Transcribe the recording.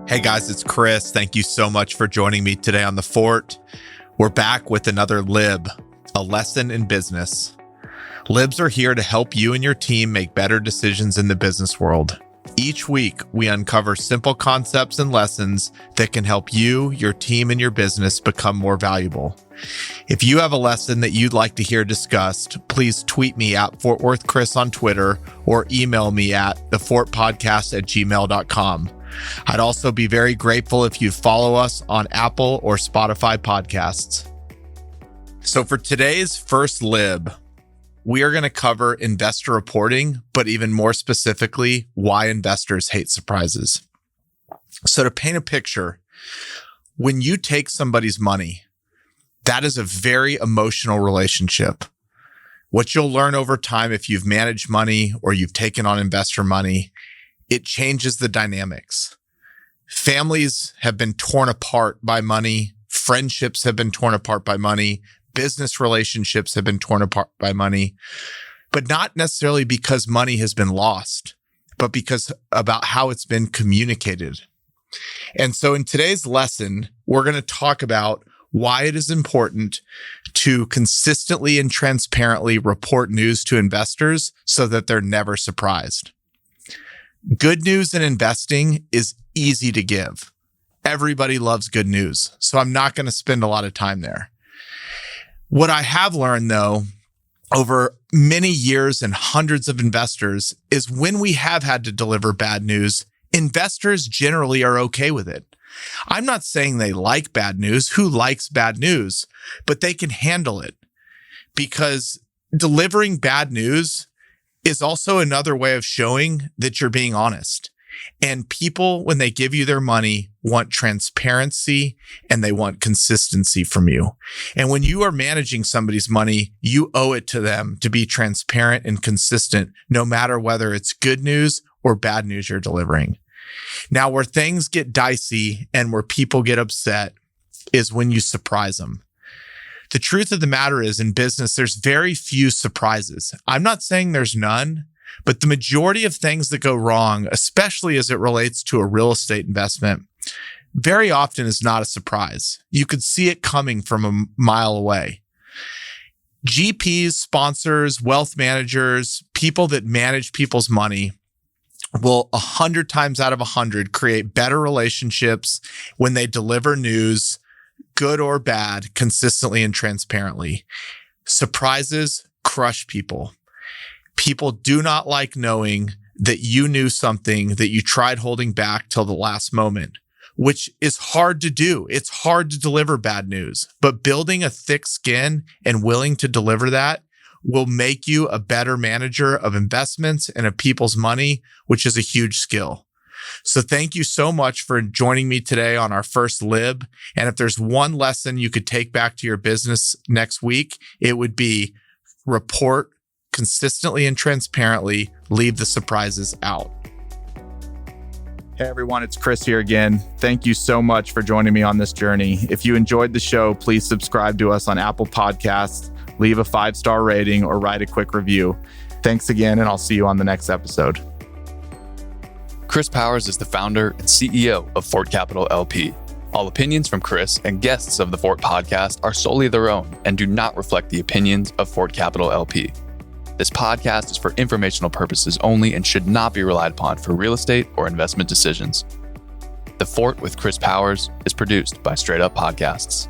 Hey guys, it's Chris. Thank you so much for joining me today on The Fort. We're back with another LIB, a lesson in business. LIBs are here to help you and your team make better decisions in the business world. Each week, we uncover simple concepts and lessons that can help you, your team, and your business become more valuable. If you have a lesson that you'd like to hear discussed, please tweet me at Fort Worth Chris on Twitter or email me at thefortpodcast@gmail.com. I'd also be very grateful if you follow us on Apple or Spotify podcasts. So for today's first LIB, we are going to cover investor reporting, but even more specifically, why investors hate surprises. So to paint a picture, when you take somebody's money, that is a very emotional relationship. What you'll learn over time if you've managed money or you've taken on investor money, it changes the dynamics. Families have been torn apart by money. Friendships have been torn apart by money. Business relationships have been torn apart by money, but not necessarily because money has been lost, but because about how it's been communicated. And so in today's lesson, we're going to talk about why it is important to consistently and transparently report news to investors so that they're never surprised. Good news in investing is easy to give. Everybody loves good news, so I'm not going to spend a lot of time there. What I have learned, though, over many years and hundreds of investors is when we have had to deliver bad news, investors generally are okay with it. I'm not saying they like bad news. Who likes bad news? But they can handle it because delivering bad news is also another way of showing that you're being honest. And people, when they give you their money, want transparency and they want consistency from you. And when you are managing somebody's money, you owe it to them to be transparent and consistent, no matter whether it's good news or bad news you're delivering. Now, where things get dicey and where people get upset is when you surprise them. The truth of the matter is, in business, there's very few surprises. I'm not saying there's none, but the majority of things that go wrong, especially as it relates to a real estate investment, very often is not a surprise. You could see it coming from a mile away. GPs, sponsors, wealth managers, people that manage people's money will 100 times out of 100 create better relationships when they deliver news, good or bad, consistently and transparently. Surprises crush people. People do not like knowing that you knew something that you tried holding back till the last moment, which is hard to do. It's hard to deliver bad news, but building a thick skin and willing to deliver that will make you a better manager of investments and of people's money, which is a huge skill. So thank you so much for joining me today on our first LIB. And if there's one lesson you could take back to your business next week, it would be report consistently and transparently, leave the surprises out. Hey everyone, it's Chris here again. Thank you so much for joining me on this journey. If you enjoyed the show, please subscribe to us on Apple Podcasts, leave a 5-star rating, or write a quick review. Thanks again, and I'll see you on the next episode. Chris Powers is the founder and CEO of Fort Capital LP. All opinions from Chris and guests of the Fort Podcast are solely their own and do not reflect the opinions of Fort Capital LP. This podcast is for informational purposes only and should not be relied upon for real estate or investment decisions. The Fort with Chris Powers is produced by Straight Up Podcasts.